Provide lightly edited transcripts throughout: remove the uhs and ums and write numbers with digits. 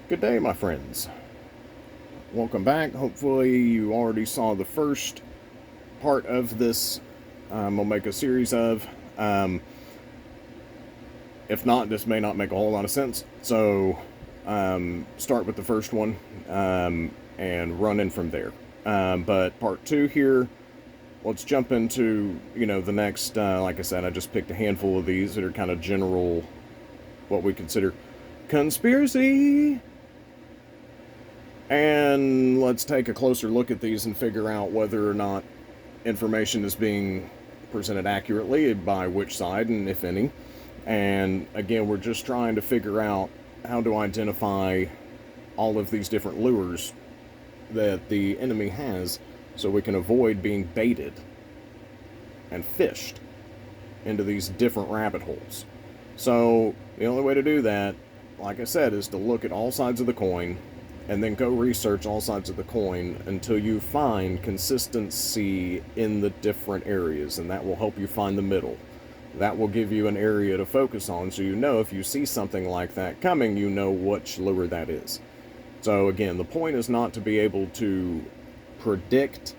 Good day, my friends. Welcome back. Hopefully, you already saw the first part of this. We'll make a series of. If not, this may not make a whole lot of sense. So, start with the first one and run in from there. But part two here, let's jump into the next. Like I said, I just picked a handful of these that are kind of general, what we consider conspiracy. And let's take a closer look at these and figure out whether or not information is being presented accurately, by which side, and if any. And again, we're just trying to figure out how to identify all of these different lures that the enemy has so we can avoid being baited and fished into these different rabbit holes. So, the only way to do that, like I said, is to look at all sides of the coin and then go research all sides of the coin until you find consistency in the different areas, and that will help you find the middle. That will give you an area to focus on, so you know if you see something like that coming, you know which lure that is. So again, the point is not to be able to predict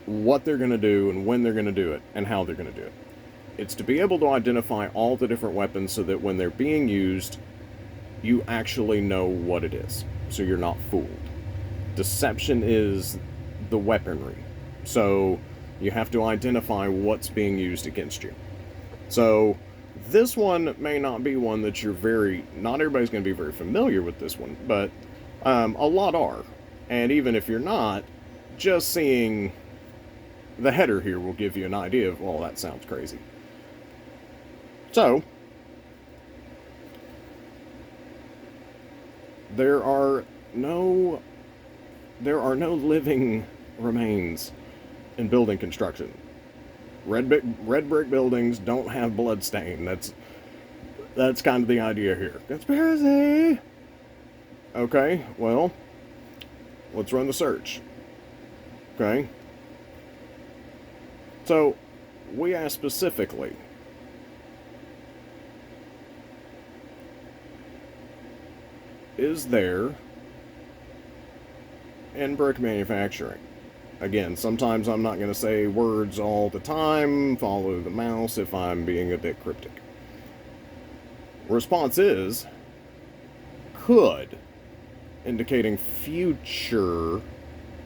what they're going to do and when they're going to do it and how they're going to do it. It's to be able to identify all the different weapons so that when they're being used, you actually know what it is, so you're not fooled. Deception is the weaponry, so you have to identify what's being used against you. So this one may not be one that not everybody's going to be very familiar with this one, but a lot are. And even if you're not, just seeing the header here will give you an idea of, well, that sounds crazy. So, there are no living remains in building construction. Red brick buildings don't have blood stain. That's kind of the idea here. Conspiracy. Okay, well, let's run the search. Okay. So, we asked specifically, is there in brick manufacturing? Again, sometimes I'm not going to say words all the time, follow the mouse if I'm being a bit cryptic. Response is could, indicating future,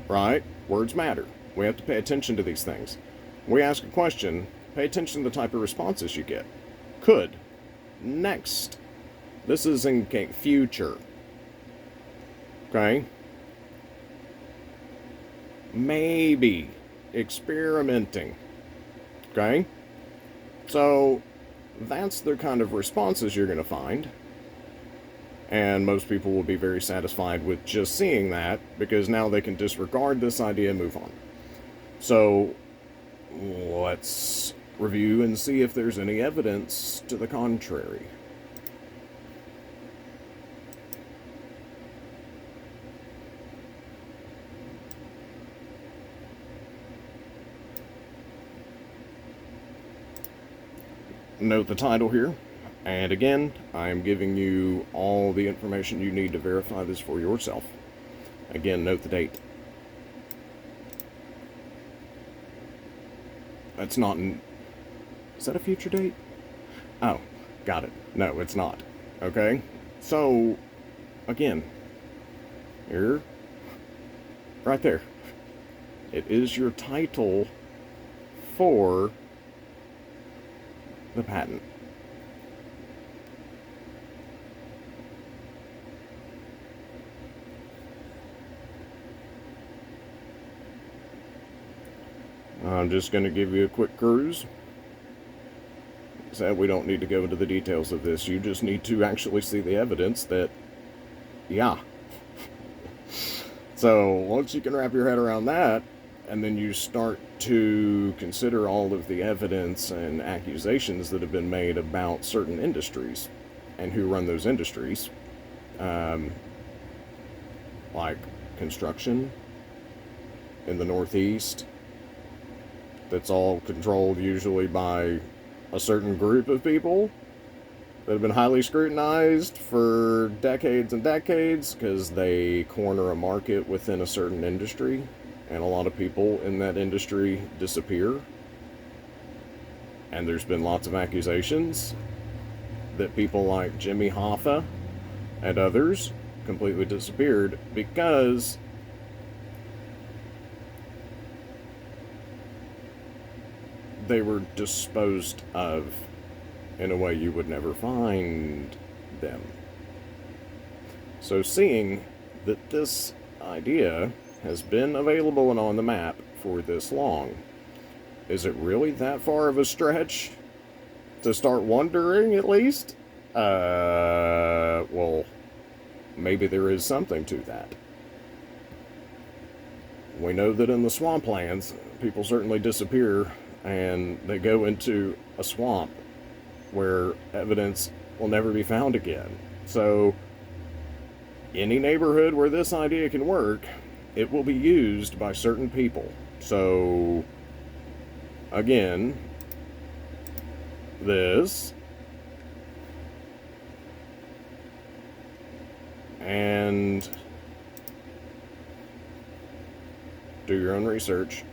right? Words matter. We have to pay attention to these things. We ask a question, pay attention to the type of responses you get. Could. Next. This is in future. Okay? Maybe. Experimenting. Okay? So, that's the kind of responses you're going to find. And most people will be very satisfied with just seeing that, because now they can disregard this idea and move on. So, let's review and see if there's any evidence to the contrary. Note the title here, and again, I am giving you all the information you need to verify this for yourself. Again, note the date. That's not is that a future date? Oh, got it. No, it's not. Okay? So, again, here, right there. It is your title for the patent. I'm just going to give you a quick cruise. So we don't need to go into the details of this. You just need to actually see the evidence that, yeah. So once you can wrap your head around that, and then you start to consider all of the evidence and accusations that have been made about certain industries and who run those industries, like construction in the Northeast, that's all controlled usually by a certain group of people. that have been highly scrutinized for decades and decades because they corner a market within a certain industry, and a lot of people in that industry disappear. And there's been lots of accusations that people like Jimmy Hoffa and others completely disappeared because they were disposed of in a way you would never find them. So seeing that this idea has been available and on the map for this long, is it really that far of a stretch to start wondering, at least? Well, maybe there is something to that. We know that in the swamplands, people certainly disappear and they go into a swamp where evidence will never be found again. So, any neighborhood where this idea can work, it will be used by certain people. So, again, this, and do your own research.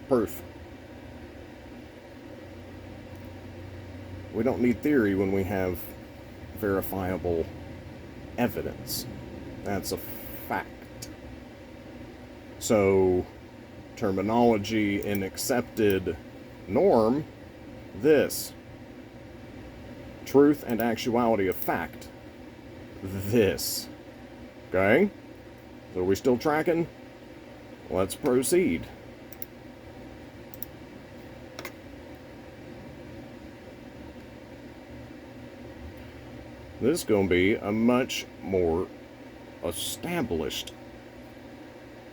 Proof. We don't need theory when we have verifiable evidence. That's a fact. So, terminology in accepted norm, this. Truth and actuality of fact, this. Okay? So are we still tracking? Let's proceed. This is going to be a much more established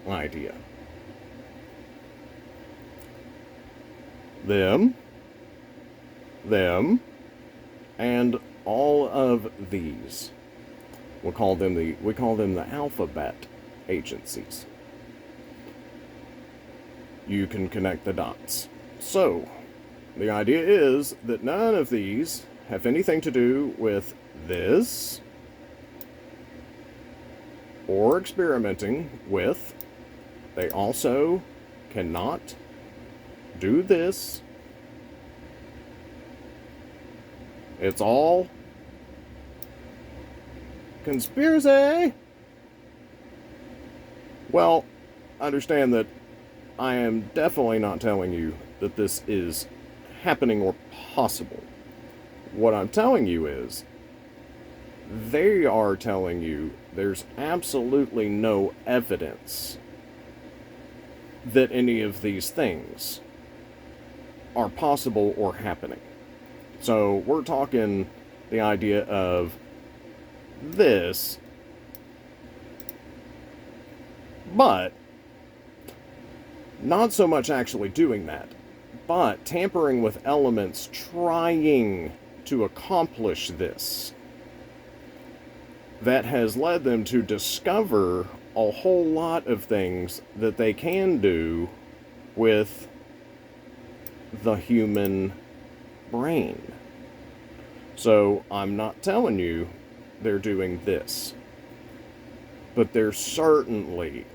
idea. Them, and all of these. We call them the alphabet agencies. You can connect the dots. So, the idea is that none of these have anything to do with this, or experimenting with. They also cannot do this. It's all conspiracy. Well, understand that I am definitely not telling you that this is happening or possible. What I'm telling you is, they are telling you there's absolutely no evidence that any of these things are possible or happening. So we're talking the idea of this, but not so much actually doing that, but tampering with elements trying to accomplish this. That has led them to discover a whole lot of things that they can do with the human brain. So I'm not telling you they're doing this, but they're certainly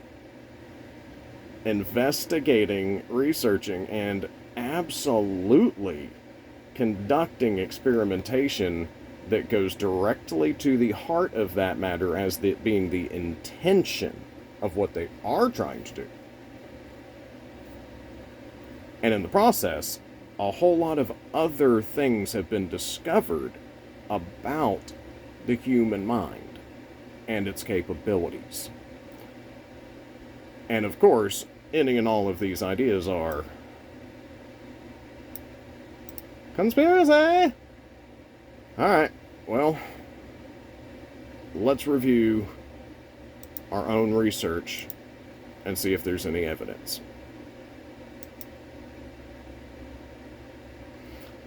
investigating, researching, and absolutely conducting experimentation that goes directly to the heart of that matter as being the intention of what they are trying to do. And in the process, a whole lot of other things have been discovered about the human mind and its capabilities. And of course, any and all of these ideas are conspiracy! Alright, well, let's review our own research and see if there's any evidence.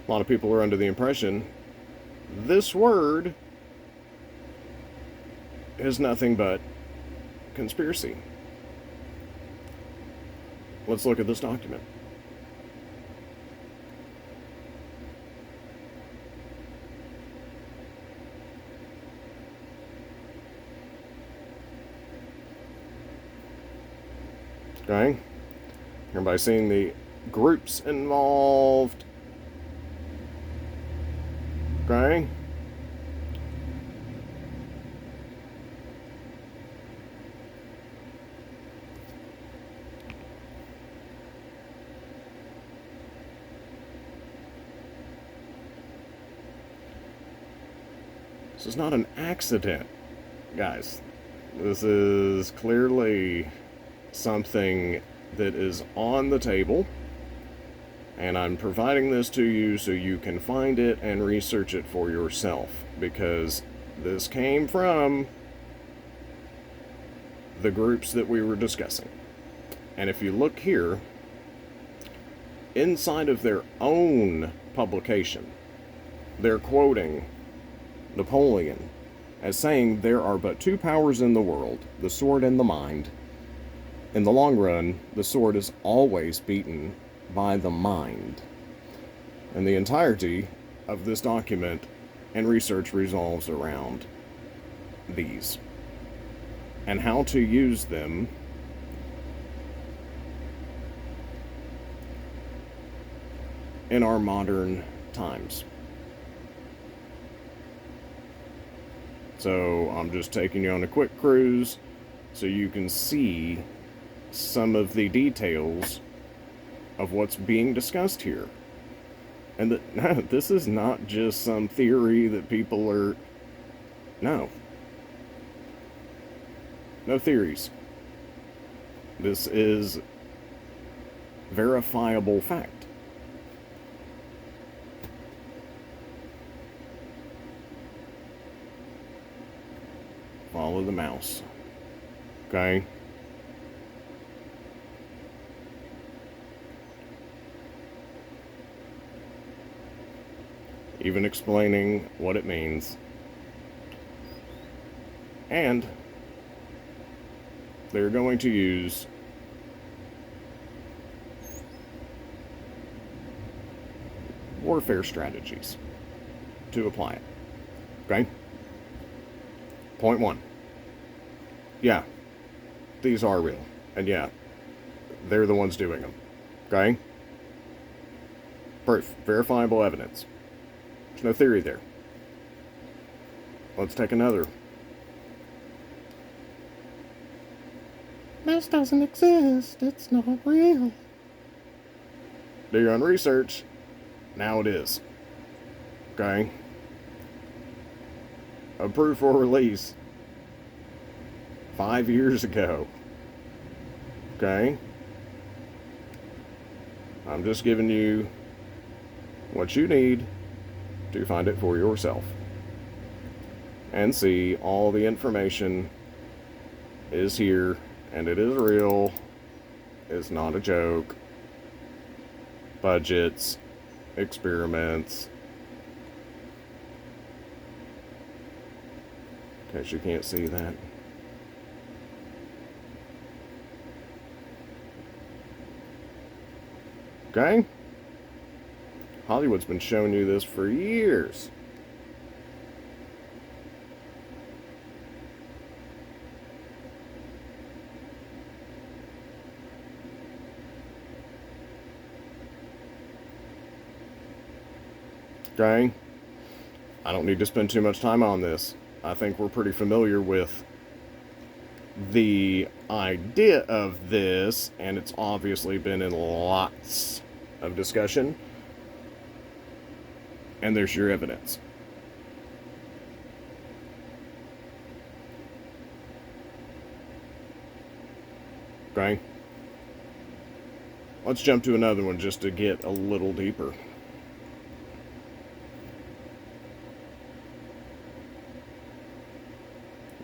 A lot of people are under the impression this word is nothing but conspiracy. Let's look at this document. Okay? Everybody seeing the groups involved? Okay? This is not an accident, guys. This is clearly something that is on the table, and I'm providing this to you so you can find it and research it for yourself, because this came from the groups that we were discussing. And if you look here, inside of their own publication, they're quoting Napoleon as saying there are but two powers in the world, the sword and the mind. In the long run, the sword is always beaten by the mind. And the entirety of this document and research revolves around these and how to use them in our modern times. So I'm just taking you on a quick cruise so you can see some of the details of what's being discussed here. And that this is not just some theory that people are... No. No theories. This is verifiable fact. Follow the mouse. Okay? Even explaining what it means. And they're going to use warfare strategies to apply it. Okay? Point one. Yeah, these are real. And yeah, they're the ones doing them. Okay? Proof. Verifiable evidence. There's no theory there. Let's take another. This doesn't exist. It's not real. Do your own research. Now it is. Okay? Approved for release 5 years ago. Okay? I'm just giving you what you need to find it for yourself. And see all the information is here, and it is real. It's not a joke. Budgets, experiments. In case you can't see that. Okay? Hollywood's been showing you this for years. Okay? I don't need to spend too much time on this. I think we're pretty familiar with the idea of this, and it's obviously been in lots of discussion. And there's your evidence. Okay? Let's jump to another one just to get a little deeper.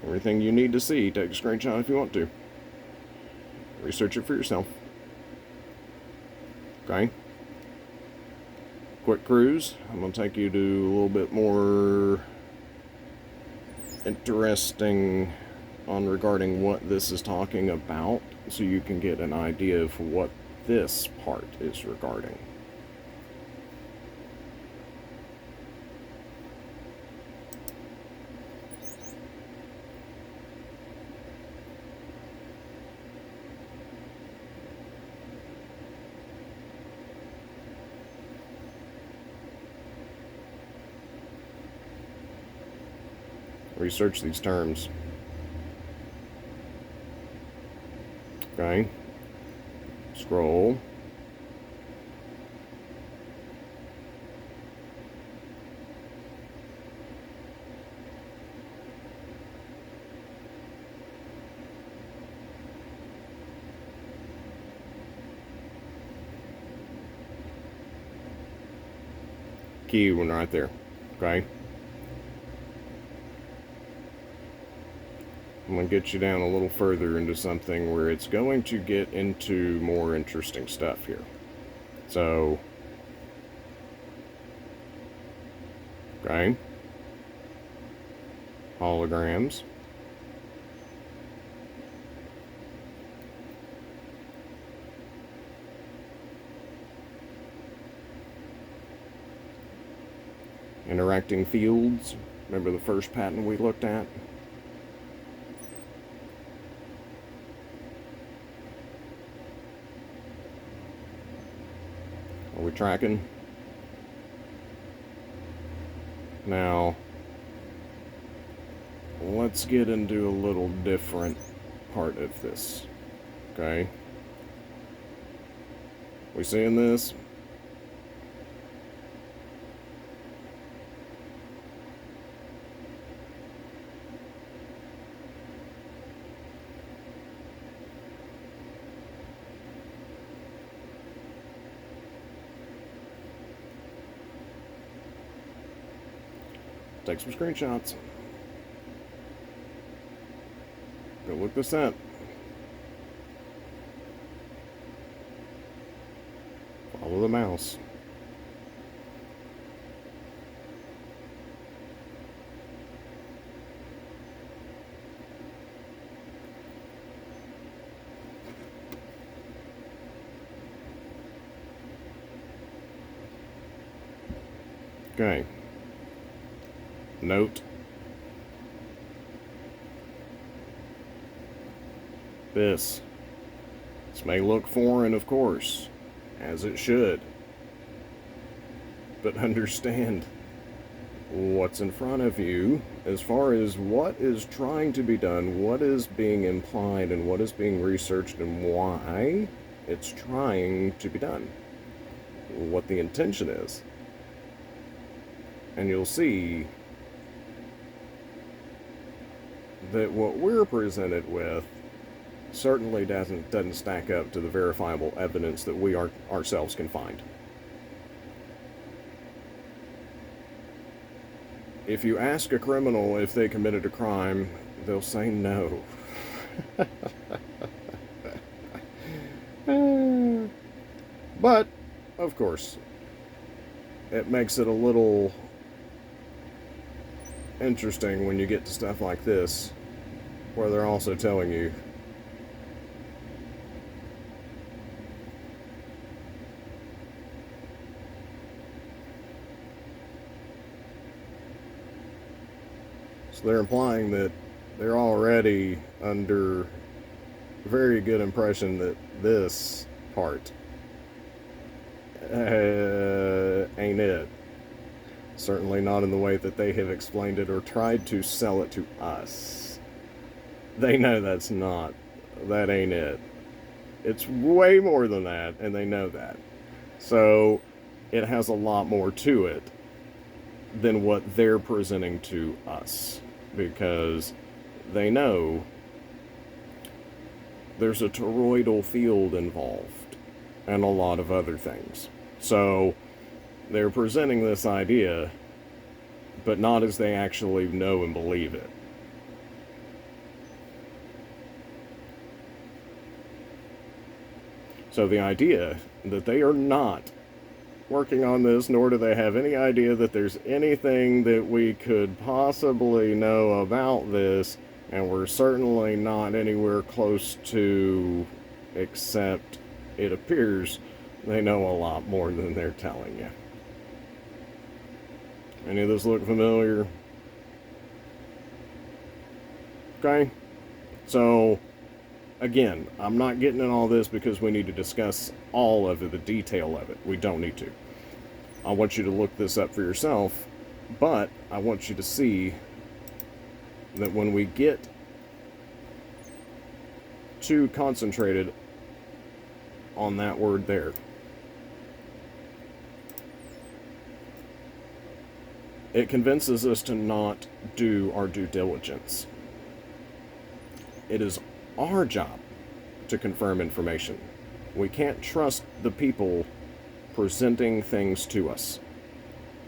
Everything you need to see, take a screenshot if you want to. Research it for yourself. Okay? Quick cruise. I'm going to take you to a little bit more interesting on regarding what this is talking about, so you can get an idea of what this part is regarding. research these terms. Okay. Scroll. Key one right there. Okay. I'm going to get you down a little further into something where it's going to get into more interesting stuff here. So, okay. Holograms. Interacting fields. Remember the first pattern we looked at? Are we tracking? Now, let's get into a little different part of this. Okay? We seeing this? Take some screenshots. Go look this up. Follow the mouse. Okay. Note. This may look foreign, of course, as it should. But understand what's in front of you as far as what is trying to be done, what is being implied, and what is being researched, and why it's trying to be done. What the intention is. And you'll see that what we're presented with certainly doesn't stack up to the verifiable evidence that we ourselves can find. If you ask a criminal if they committed a crime, they'll say no. But, of course, it makes it a little interesting when you get to stuff like this, where they're also telling you so they're implying that they're already under very good impression that this part ain't it. Certainly not in the way that they have explained it or tried to sell it to us. They know that ain't it. It's way more than that, and they know that. So it has a lot more to it than what they're presenting to us, because they know there's a toroidal field involved and a lot of other things. So they're presenting this idea, but not as they actually know and believe it. So the idea that they are not working on this, nor do they have any idea that there's anything that we could possibly know about this, and we're certainly not anywhere close to, except it appears they know a lot more than they're telling you. Any of this look familiar? Okay? So, again, I'm not getting in all this because we need to discuss all of it, the detail of it. We don't need to. I want you to look this up for yourself, but I want you to see that when we get too concentrated on that word there, it convinces us to not do our due diligence. It is our job to confirm information. We can't trust the people presenting things to us.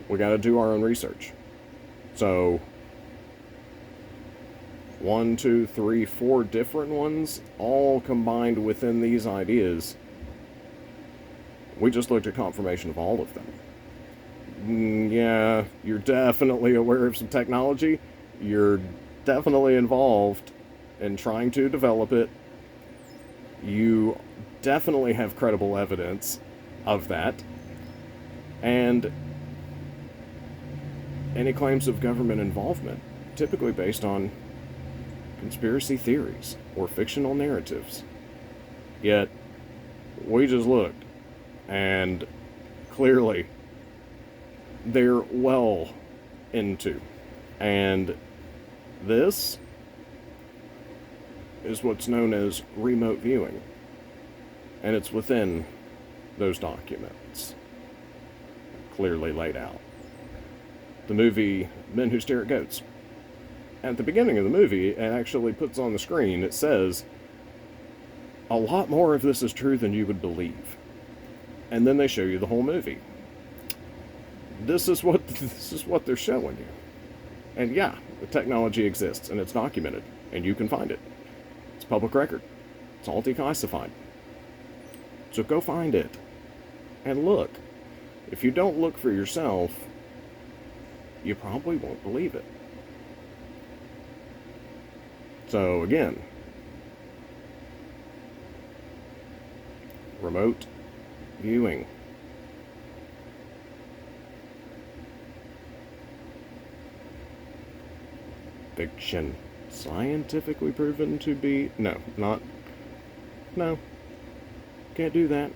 We got to do our own research. So, 1, 2, 3, 4 different ones, all combined within these ideas. We just looked at confirmation of all of them. Yeah, you're definitely aware of some technology. You're definitely involved in trying to develop it. You definitely have credible evidence of that. And any claims of government involvement, typically based on conspiracy theories or fictional narratives. Yet, we just looked, and clearly, they're well into. And this is what's known as remote viewing. And it's within those documents, clearly laid out. The movie Men Who Stare at Goats. At the beginning of the movie, it actually puts on the screen, it says, a lot more of this is true than you would believe. And then they show you the whole movie. This is what they're showing you. And yeah, the technology exists, and it's documented, and you can find it. It's public record. It's all declassified. So go find it, and look. If you don't look for yourself, you probably won't believe it. So again, remote viewing. Fiction. Scientifically proven to be... No. Can't do that.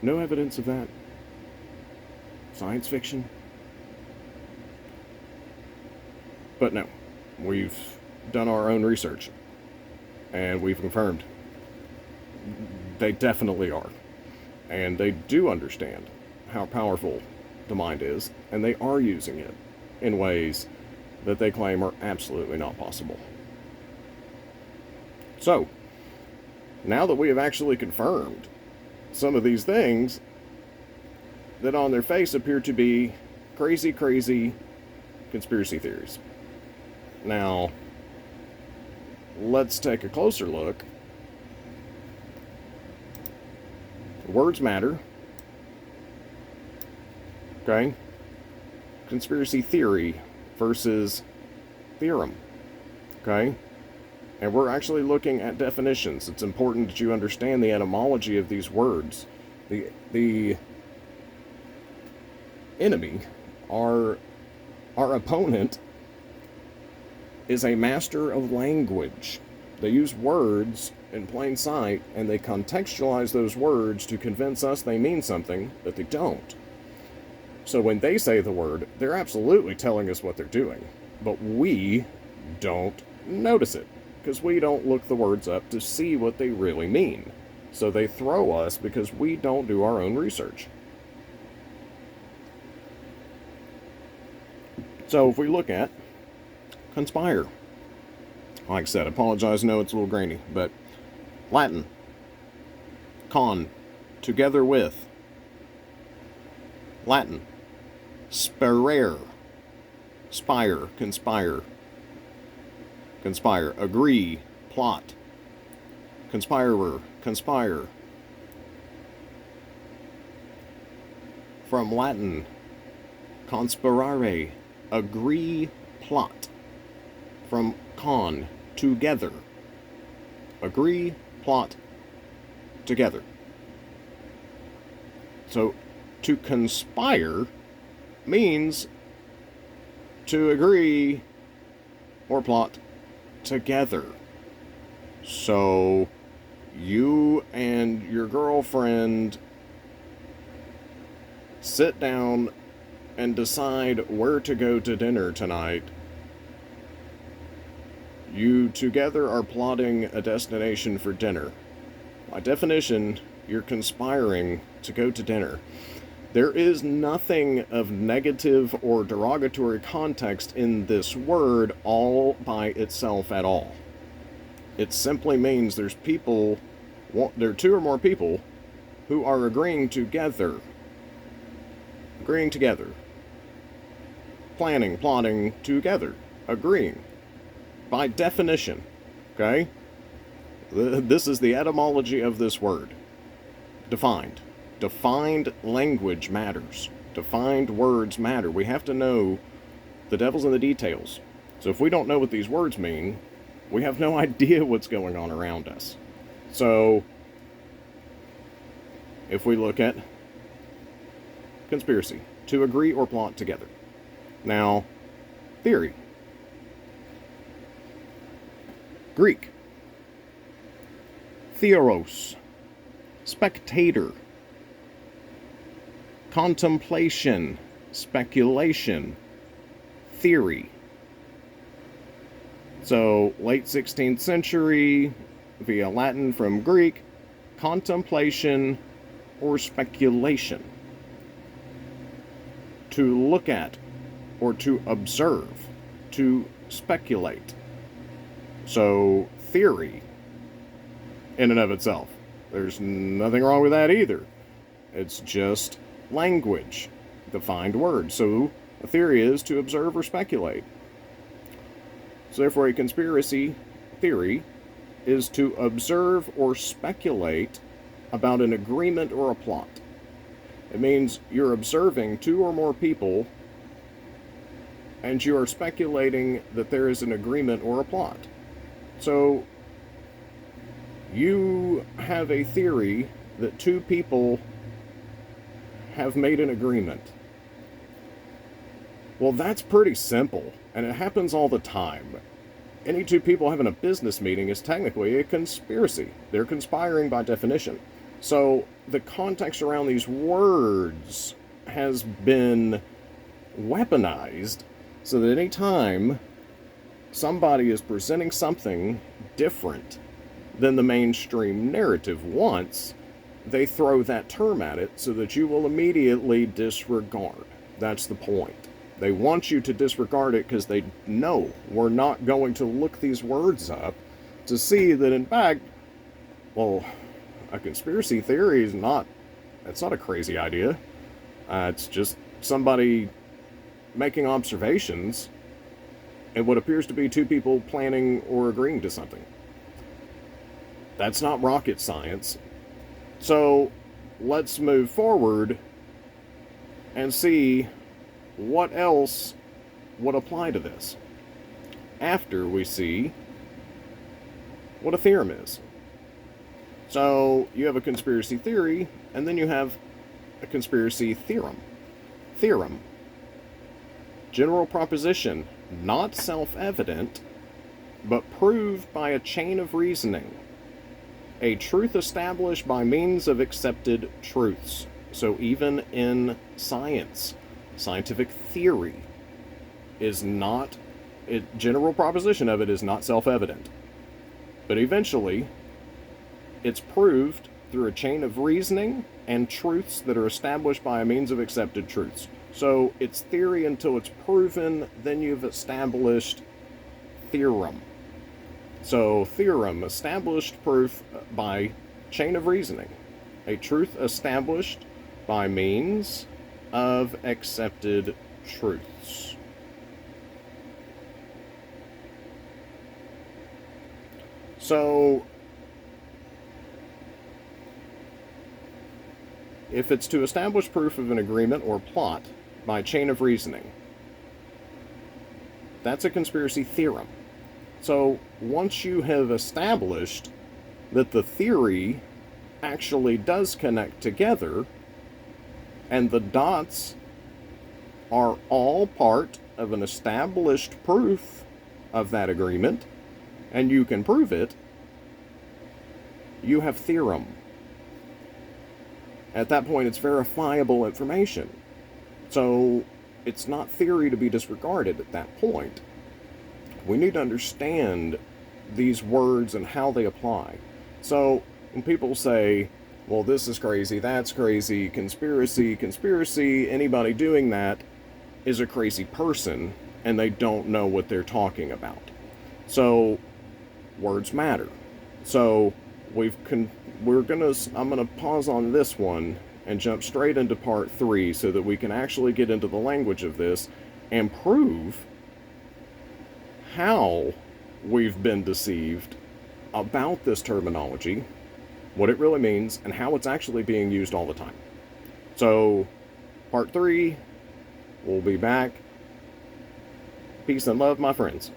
No evidence of that. Science fiction. But no. We've done our own research. And we've confirmed. They definitely are. And they do understand how powerful the mind is. And they are using it in ways that they claim are absolutely not possible. So, now that we have actually confirmed some of these things that on their face appear to be crazy conspiracy theories. Now, let's take a closer look. Words matter. Okay? Conspiracy theory versus theorem. Okay? And we're actually looking at definitions. It's important that you understand the etymology of these words. The enemy, our opponent, is a master of language. They use words in plain sight, and they contextualize those words to convince us they mean something that they don't. So when they say the word, they're absolutely telling us what they're doing. But we don't notice it, because we don't look the words up to see what they really mean. So they throw us because we don't do our own research. So if we look at conspire, like I said, I apologize, no, it's a little grainy, but Latin, con, together with, Latin, sperare, spire, conspire, agree, plot, conspirer, conspire. From Latin, conspirare, agree, plot. From con, together. Agree, plot, together. So, to conspire means to agree or plot together. So, you and your girlfriend sit down and decide where to go to dinner tonight You together are plotting a destination for dinner. By definition, you're conspiring to go to dinner. There is nothing of negative or derogatory context in this word all by itself at all. It simply means there are two or more people who are agreeing together. Agreeing together. Planning, plotting together. Agreeing. By definition. Okay? This is the etymology of this word. Defined. Defined language matters. Defined words matter. We have to know the devil's in the details. So if we don't know what these words mean, we have no idea what's going on around us. So if we look at conspiracy, to agree or plot together. Now, theory. Greek. Theoros. Spectator. Contemplation. Speculation. Theory. So, late 16th century, via Latin from Greek, contemplation or speculation. To look at or to observe, to speculate. So, theory, in and of itself, there's nothing wrong with that either. It's just language, defined word. So, a theory is to observe or speculate. So, therefore, a conspiracy theory is to observe or speculate about an agreement or a plot. It means you're observing two or more people and you are speculating that there is an agreement or a plot. So, you have a theory that two people have made an agreement. Well, that's pretty simple, and it happens all the time. Any two people having a business meeting is technically a conspiracy. They're conspiring by definition. So, the context around these words has been weaponized so that any time somebody is presenting something different than the mainstream narrative wants, they throw that term at it so that you will immediately disregard. That's the point. They want you to disregard it because they know we're not going to look these words up to see that, in fact, well, a conspiracy theory is it's not a crazy idea. It's just somebody making observations and what appears to be two people planning or agreeing to something. That's not rocket science. So let's move forward and see what else would apply to this after we see what a theorem is. So you have a conspiracy theory, and then you have a conspiracy theorem. Theorem. General proposition, not self-evident, but proved by a chain of reasoning. A truth established by means of accepted truths. So even in science, scientific theory is not, general proposition of it is not self-evident. But eventually, it's proved through a chain of reasoning and truths that are established by a means of accepted truths. So it's theory until it's proven, then you've established theorem. So theorem, established proof by chain of reasoning. A truth established by means of accepted truths. So if it's to establish proof of an agreement or plot by chain of reasoning, that's a conspiracy theorem. So once you have established that the theory actually does connect together, and the dots are all part of an established proof of that agreement, and you can prove it, you have theorem. At that point, it's verifiable information. So it's not theory to be disregarded at that point. We need to understand these words and how they apply. So when people say, well, this is crazy, that's crazy, conspiracy, anybody doing that is a crazy person and they don't know what they're talking about. So words matter. So I'm gonna pause on this one and jump straight into part 3 so that we can actually get into the language of this and prove how we've been deceived about this terminology, what it really means, and how it's actually being used all the time. So, part 3, we'll be back. Peace and love, my friends.